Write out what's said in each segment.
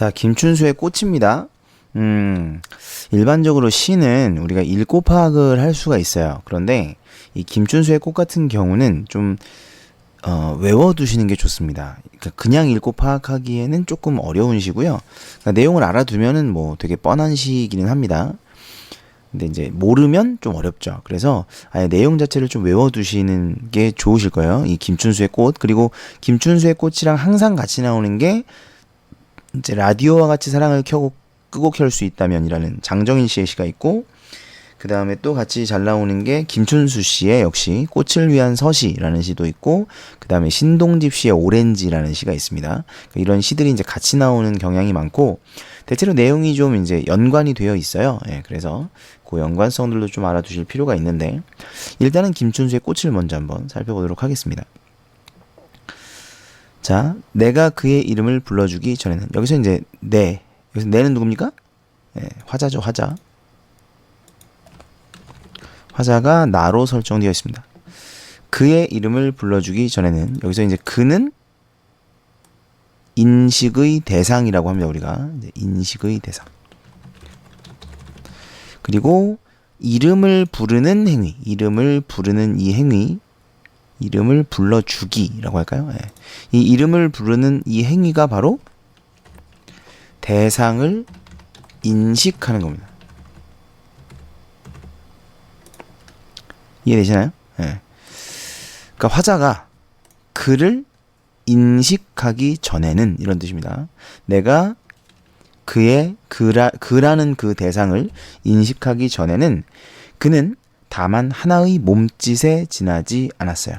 자, 김춘수의 꽃입니다. 일반적으로 시는 우리가 읽고 파악을 할 수가 있어요. 그런데 이 김춘수의 꽃 같은 경우는 좀 외워두시는 게 좋습니다. 그러니까 그냥 읽고 파악하기에는 조금 어려운 시고요. 그러니까 내용을 알아두면은 뭐 되게 뻔한 시기는 합니다. 근데 이제 모르면 좀 어렵죠. 그래서 아예 내용 자체를 좀 외워두시는 게 좋으실 거예요. 이 김춘수의 꽃. 그리고 김춘수의 꽃이랑 항상 같이 나오는 게 이제 라디오와 같이 사랑을 끄고 켤 수 있다면이라는 장정인 씨의 시가 있고, 그 다음에 또 같이 잘 나오는 게 김춘수 씨의 역시 꽃을 위한 서시라는 시도 있고, 그 다음에 신동집 씨의 오렌지라는 시가 있습니다. 이런 시들이 이제 같이 나오는 경향이 많고, 대체로 내용이 좀 이제 연관이 되어 있어요. 예, 그래서 그 연관성들도 좀 알아두실 필요가 있는데, 일단은 김춘수의 꽃을 먼저 한번 살펴보도록 하겠습니다. 자, 내가 그의 이름을 불러주기 전에는, 여기서 이제 여기서 내는 누굽니까? 예, 화자죠, 화자. 화자가 나로 설정되어 있습니다. 그의 이름을 불러주기 전에는, 여기서 이제 그는 인식의 대상이라고 합니다. 우리가 이제 인식의 대상. 그리고 이름을 부르는 행위, 이름을 부르는 이 행위, 이름을 불러주기라고 할까요? 예. 이 이름을 부르는 이 행위가 바로 대상을 인식하는 겁니다. 이해되시나요? 예. 그러니까 화자가 그를 인식하기 전에는, 이런 뜻입니다. 내가 그라는 그 대상을 인식하기 전에는 그는 다만 하나의 몸짓에 지나지 않았어요.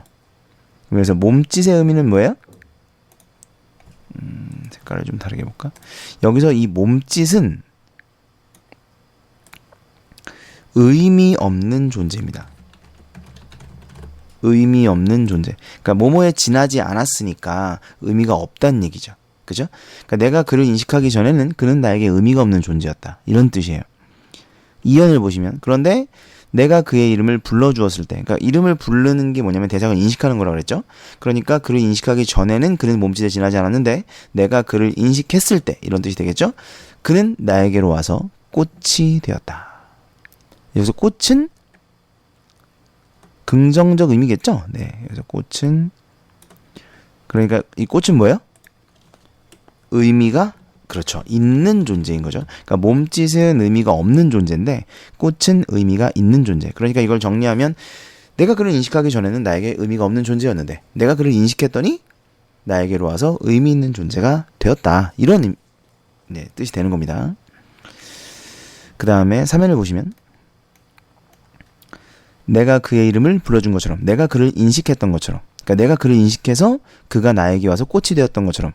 그래서 몸짓의 의미는 뭐예요? 색깔을 좀 다르게 볼까? 여기서 이 몸짓은 의미 없는 존재입니다. 의미 없는 존재. 그러니까 뭐뭐에 지나지 않았으니까 의미가 없다는 얘기죠. 그죠? 그러니까 내가 그를 인식하기 전에는 그는 나에게 의미가 없는 존재였다. 이런 뜻이에요. 이연을 보시면, 그런데 내가 그의 이름을 불러주었을 때, 그러니까 이름을 부르는 게 뭐냐면 대상을 인식하는 거라고 그랬죠. 그러니까 그를 인식하기 전에는 그는 몸짓에 지나지 않았는데 내가 그를 인식했을 때, 이런 뜻이 되겠죠. 그는 나에게로 와서 꽃이 되었다. 여기서 꽃은 긍정적 의미겠죠. 네, 그래서 꽃은, 그러니까 이 꽃은 뭐예요? 의미가, 그렇죠, 있는 존재인 거죠. 그러니까 몸짓은 의미가 없는 존재인데 꽃은 의미가 있는 존재. 그러니까 이걸 정리하면, 내가 그를 인식하기 전에는 나에게 의미가 없는 존재였는데 내가 그를 인식했더니 나에게로 와서 의미 있는 존재가 되었다. 이런 뜻이 되는 겁니다. 그 다음에 3면을 보시면, 내가 그의 이름을 불러준 것처럼, 내가 그를 인식했던 것처럼, 그러니까 내가 그를 인식해서 그가 나에게 와서 꽃이 되었던 것처럼,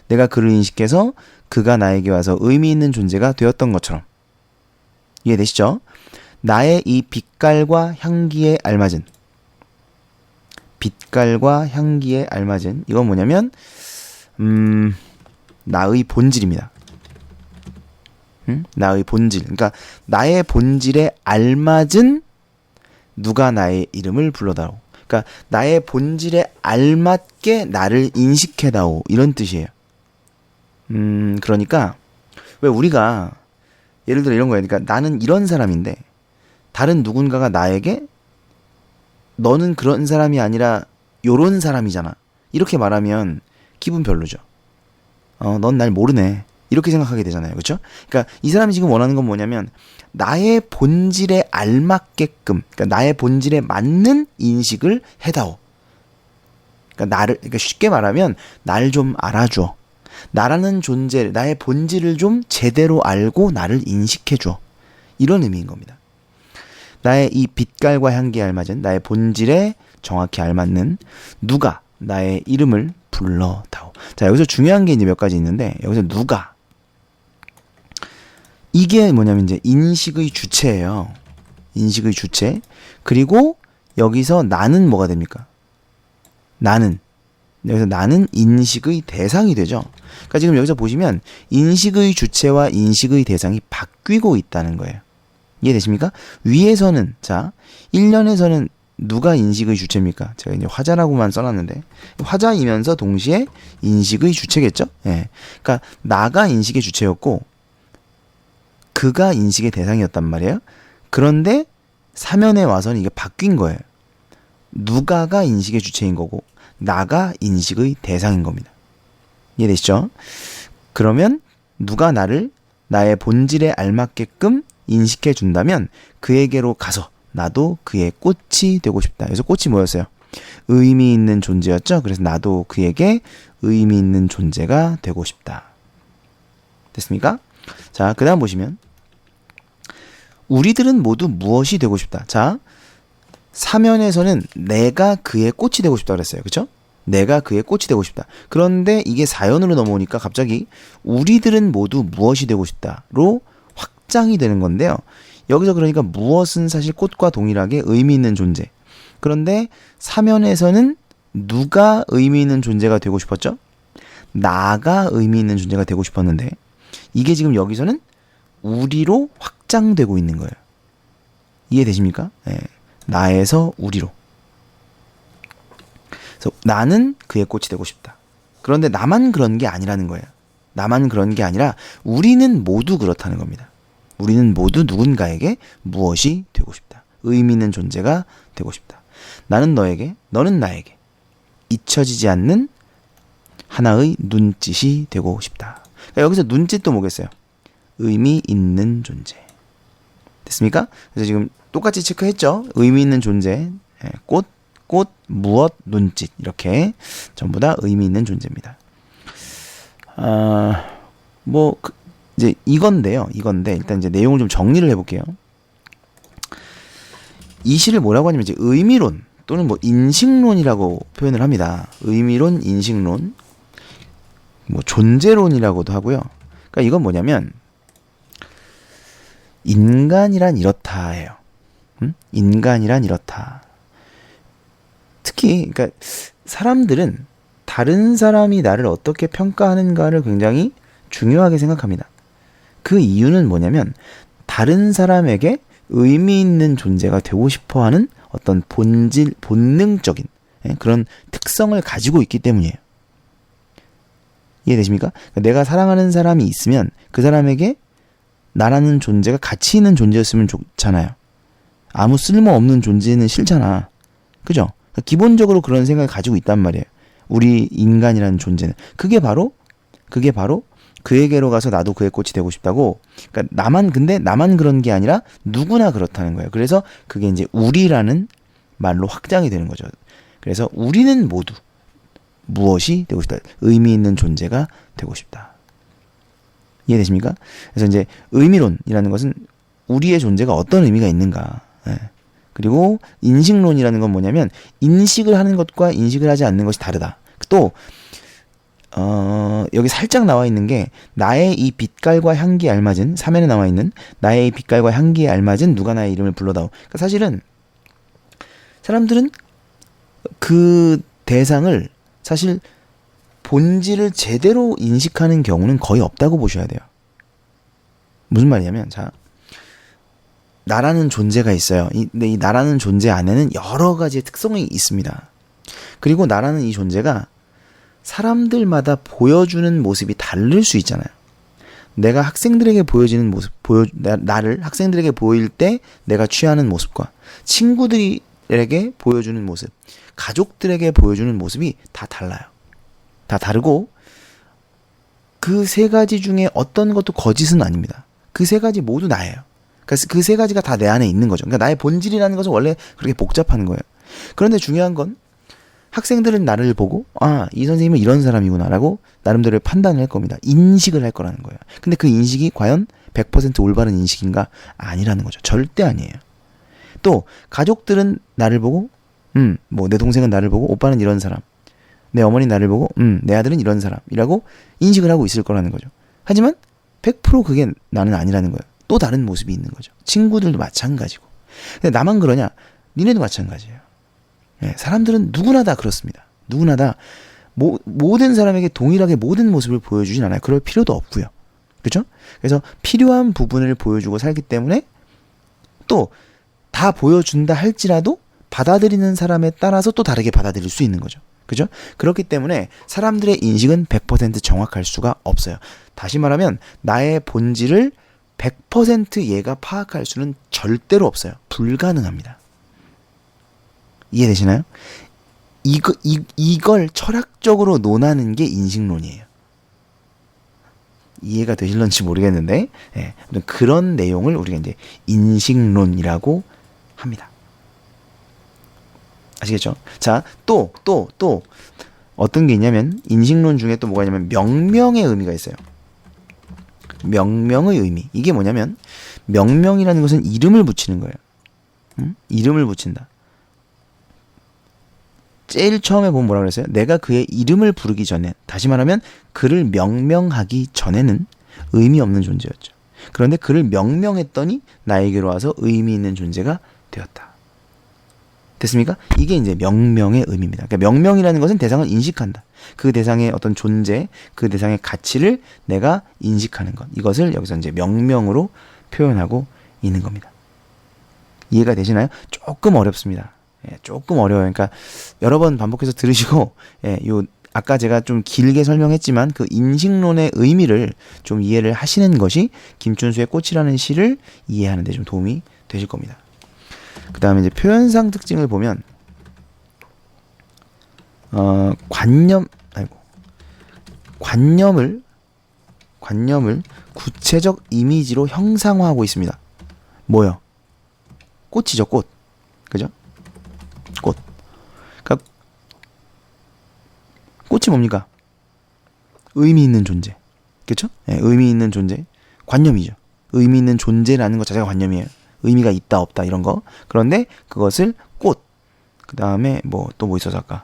내가 그를 인식해서 그가 나에게 와서 의미 있는 존재가 되었던 것처럼. 이해되시죠? 나의 이 빛깔과 향기에 알맞은, 빛깔과 향기에 알맞은, 이건 뭐냐면 나의 본질입니다. 나의 본질. 그러니까 나의 본질에 알맞은 누가 나의 이름을 불러다오. 그러니까 나의 본질에 알맞게 나를 인식해다오. 이런 뜻이에요. 그러니까 왜 우리가 예를 들어 이런 거예요. 그러니까 나는 이런 사람인데 다른 누군가가 나에게 너는 그런 사람이 아니라 요런 사람이잖아, 이렇게 말하면 기분 별로죠. 넌 날 모르네, 이렇게 생각하게 되잖아요. 그렇죠? 그러니까 이 사람이 지금 원하는 건 뭐냐면 나의 본질에 알맞게끔, 그러니까 나의 본질에 맞는 인식을 해다오. 그러니까 쉽게 말하면 날 좀 알아줘. 나라는 존재, 나의 본질을 좀 제대로 알고 나를 인식해줘. 이런 의미인 겁니다. 나의 이 빛깔과 향기에 알맞은, 나의 본질에 정확히 알맞는 누가 나의 이름을 불러다오. 자, 여기서 중요한 게 이제 몇 가지 있는데, 여기서 누가, 이게 뭐냐면 이제 인식의 주체예요. 인식의 주체. 그리고 여기서 나는 뭐가 됩니까? 나는. 여기서 나는 인식의 대상이 되죠. 그러니까 지금 여기서 보시면 인식의 주체와 인식의 대상이 바뀌고 있다는 거예요. 이해되십니까? 위에서는, 자, 1년에서는 누가 인식의 주체입니까? 제가 이제 화자라고만 써놨는데 화자이면서 동시에 인식의 주체겠죠? 예. 그러니까 나가 인식의 주체였고 그가 인식의 대상이었단 말이에요. 그런데 사면에 와서는 이게 바뀐 거예요. 누가가 인식의 주체인 거고 나가 인식의 대상인 겁니다. 이해되시죠? 그러면 누가 나를 나의 본질에 알맞게끔 인식해 준다면 그에게로 가서 나도 그의 꽃이 되고 싶다. 그래서 꽃이 뭐였어요? 의미 있는 존재였죠. 그래서 나도 그에게 의미 있는 존재가 되고 싶다. 됐습니까? 자, 그 다음 보시면 우리들은 모두 무엇이 되고 싶다. 자, 사면에서는 내가 그의 꽃이 되고 싶다 그랬어요. 그렇죠? 내가 그의 꽃이 되고 싶다. 그런데 이게 사연으로 넘어오니까 갑자기 우리들은 모두 무엇이 되고 싶다로 확장이 되는 건데요. 여기서 그러니까 무엇은 사실 꽃과 동일하게 의미 있는 존재. 그런데 사면에서는 누가 의미 있는 존재가 되고 싶었죠? 나가 의미 있는 존재가 되고 싶었는데 이게 지금 여기서는 우리로 확장되고 있는 거예요. 이해되십니까? 네. 나에서 우리로. 그래서 나는 그의 꽃이 되고 싶다. 그런데 나만 그런 게 아니라는 거예요. 나만 그런 게 아니라 우리는 모두 그렇다는 겁니다. 우리는 모두 누군가에게 무엇이 되고 싶다. 의미 있는 존재가 되고 싶다. 나는 너에게, 너는 나에게 잊혀지지 않는 하나의 눈짓이 되고 싶다. 그러니까 여기서 눈짓도 뭐겠어요? 의미 있는 존재. 됐습니까? 그래서 지금 똑같이 체크했죠? 의미 있는 존재, 꽃, 무엇, 눈짓 이렇게 전부 다 의미 있는 존재입니다. 이제 이건데 일단 이제 내용을 좀 정리를 해볼게요. 이 시를 뭐라고 하냐면 이제 의미론 또는 뭐 인식론이라고 표현을 합니다. 의미론, 인식론, 뭐 존재론이라고도 하고요. 그러니까 이건 뭐냐면 인간이란 이렇다예요. 인간이란 이렇다. 특히 그러니까 사람들은 다른 사람이 나를 어떻게 평가하는가를 굉장히 중요하게 생각합니다. 그 이유는 뭐냐면 다른 사람에게 의미 있는 존재가 되고 싶어하는 어떤 본능적인 그런 특성을 가지고 있기 때문이에요. 이해되십니까? 내가 사랑하는 사람이 있으면 그 사람에게 나라는 존재가 가치 있는 존재였으면 좋잖아요. 아무 쓸모없는 존재는 싫잖아. 그죠? 기본적으로 그런 생각을 가지고 있단 말이에요. 우리 인간이라는 존재는. 그게 바로 그에게로 가서 나도 그의 꽃이 되고 싶다고. 그러니까 근데 나만 그런 게 아니라 누구나 그렇다는 거예요. 그래서 그게 이제 우리라는 말로 확장이 되는 거죠. 그래서 우리는 모두 무엇이 되고 싶다. 의미 있는 존재가 되고 싶다. 이해되십니까? 그래서 이제 의미론이라는 것은 우리의 존재가 어떤 의미가 있는가. 그리고 인식론이라는 건 뭐냐면 인식을 하는 것과 인식을 하지 않는 것이 다르다. 또 여기 살짝 나와 있는 게 나의 이 빛깔과 향기에 알맞은 사면에 나와 있는 나의 이 빛깔과 향기에 알맞은 누가 나의 이름을 불러다오. 그러니까 사실은 사람들은 그 대상을 사실 본질을 제대로 인식하는 경우는 거의 없다고 보셔야 돼요. 무슨 말이냐면 자 나라는 존재가 있어요. 근데 이 나라는 존재 안에는 여러 가지의 특성이 있습니다. 그리고 나라는 이 존재가 사람들마다 보여주는 모습이 다를 수 있잖아요. 내가 학생들에게 보여지는 모습, 나를 학생들에게 보일 때 내가 취하는 모습과 친구들에게 보여주는 모습, 가족들에게 보여주는 모습이 다 달라요. 다 다르고 그 세 가지 중에 어떤 것도 거짓은 아닙니다. 그 세 가지 모두 나예요. 그러니까 그 세 가지가 다 내 안에 있는 거죠. 그러니까 나의 본질이라는 것은 원래 그렇게 복잡한 거예요. 그런데 중요한 건 학생들은 나를 보고 이 선생님은 이런 사람이구나라고 나름대로 판단을 할 겁니다. 인식을 할 거라는 거예요. 근데 그 인식이 과연 100% 올바른 인식인가? 아니라는 거죠. 절대 아니에요. 또 가족들은 나를 보고 뭐 내 동생은 나를 보고 오빠는 이런 사람, 내 어머니는 나를 보고 내 아들은 이런 사람이라고 인식을 하고 있을 거라는 거죠. 하지만 100% 그게 나는 아니라는 거예요. 또 다른 모습이 있는 거죠. 친구들도 마찬가지고. 근데 나만 그러냐? 니네도 마찬가지예요. 사람들은 누구나 다 그렇습니다. 누구나 다 모든 사람에게 동일하게 모든 모습을 보여주진 않아요. 그럴 필요도 없고요. 그렇죠? 그래서 필요한 부분을 보여주고 살기 때문에 또 다 보여준다 할지라도 받아들이는 사람에 따라서 또 다르게 받아들일 수 있는 거죠. 그죠? 그렇기 때문에 사람들의 인식은 100% 정확할 수가 없어요. 다시 말하면 나의 본질을 100% 얘가 파악할 수는 절대로 없어요. 불가능합니다. 이해되시나요? 이걸 철학적으로 논하는 게 인식론이에요. 이해가 되실런지 모르겠는데, 예, 그런 내용을 우리가 이제 인식론이라고 합니다. 아시겠죠? 자, 또 어떤 게 있냐면, 인식론 중에 또 뭐가 있냐면, 명명의 의미가 있어요. 명명의 의미. 이게 뭐냐면, 명명이라는 것은 이름을 붙이는 거예요. 이름을 붙인다. 제일 처음에 보면 뭐라 그랬어요? 내가 그의 이름을 부르기 전에, 다시 말하면 그를 명명하기 전에는 의미 없는 존재였죠. 그런데 그를 명명했더니 나에게로 와서 의미 있는 존재가 되었다. 됐습니까? 이게 이제 명명의 의미입니다. 그러니까 명명이라는 것은 대상을 인식한다. 그 대상의 어떤 존재, 그 대상의 가치를 내가 인식하는 것. 이것을 여기서 이제 명명으로 표현하고 있는 겁니다. 이해가 되시나요? 조금 어렵습니다. 예, 조금 어려워요. 그러니까 여러 번 반복해서 들으시고, 예, 아까 제가 좀 길게 설명했지만 그 인식론의 의미를 좀 이해를 하시는 것이 김춘수의 꽃이라는 시를 이해하는 데 좀 도움이 되실 겁니다. 그 다음에 이제 표현상 특징을 보면, 관념을 구체적 이미지로 형상화하고 있습니다. 뭐요? 꽃이죠, 꽃. 그죠? 꽃. 그러니까 꽃이 뭡니까? 의미 있는 존재. 그렇죠? 네, 의미 있는 존재. 관념이죠. 의미 있는 존재라는 것 자체가 관념이에요. 의미가 있다 없다 이런 거. 그런데 그것을 꽃. 그다음에 또 뭐 있어서 아까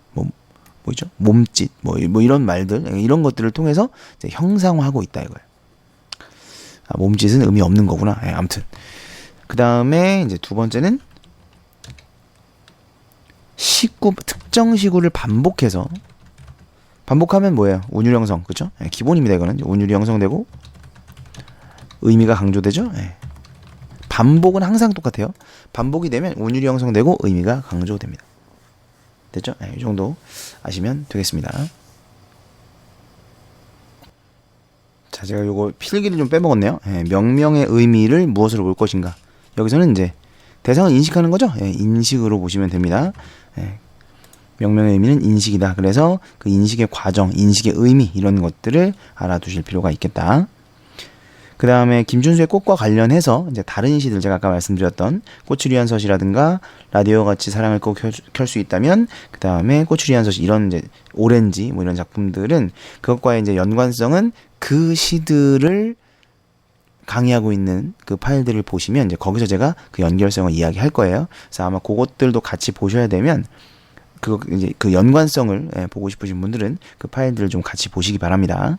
뭐죠? 몸짓 뭐 이런 말들 이런 것들을 통해서 이제 형상화하고 있다 이거예요. 몸짓은 의미 없는 거구나. 네, 아무튼. 그다음에 이제 두 번째는 특정 시구를 반복하면 뭐예요? 운율 형성, 그렇죠? 네, 기본입니다. 이거는 운율이 형성되고 의미가 강조되죠. 네. 반복은 항상 똑같아요. 반복이 되면 운율이 형성되고 의미가 강조됩니다. 됐죠? 네, 이 정도 아시면 되겠습니다. 자, 제가 요거 필기를 좀 빼먹었네요. 네, 명명의 의미를 무엇으로 볼 것인가. 여기서는 이제 대상을 인식하는 거죠. 네, 인식으로 보시면 됩니다. 네, 명명의 의미는 인식이다. 그래서 그 인식의 과정, 인식의 의미 이런 것들을 알아두실 필요가 있겠다. 그 다음에 김춘수의 꽃과 관련해서 이제 다른 시들 제가 아까 말씀드렸던 꽃을 위한 서시라든가 라디오와 같이 사랑을 꼭 켤 수 있다면 그 다음에 꽃을 위한 서시 이런 이제 오렌지 뭐 이런 작품들은 그것과의 이제 연관성은 그 시들을 강의하고 있는 그 파일들을 보시면 이제 거기서 제가 그 연결성을 이야기할 거예요. 그래서 아마 그것들도 같이 보셔야 되면 이제 그 연관성을 보고 싶으신 분들은 그 파일들을 좀 같이 보시기 바랍니다.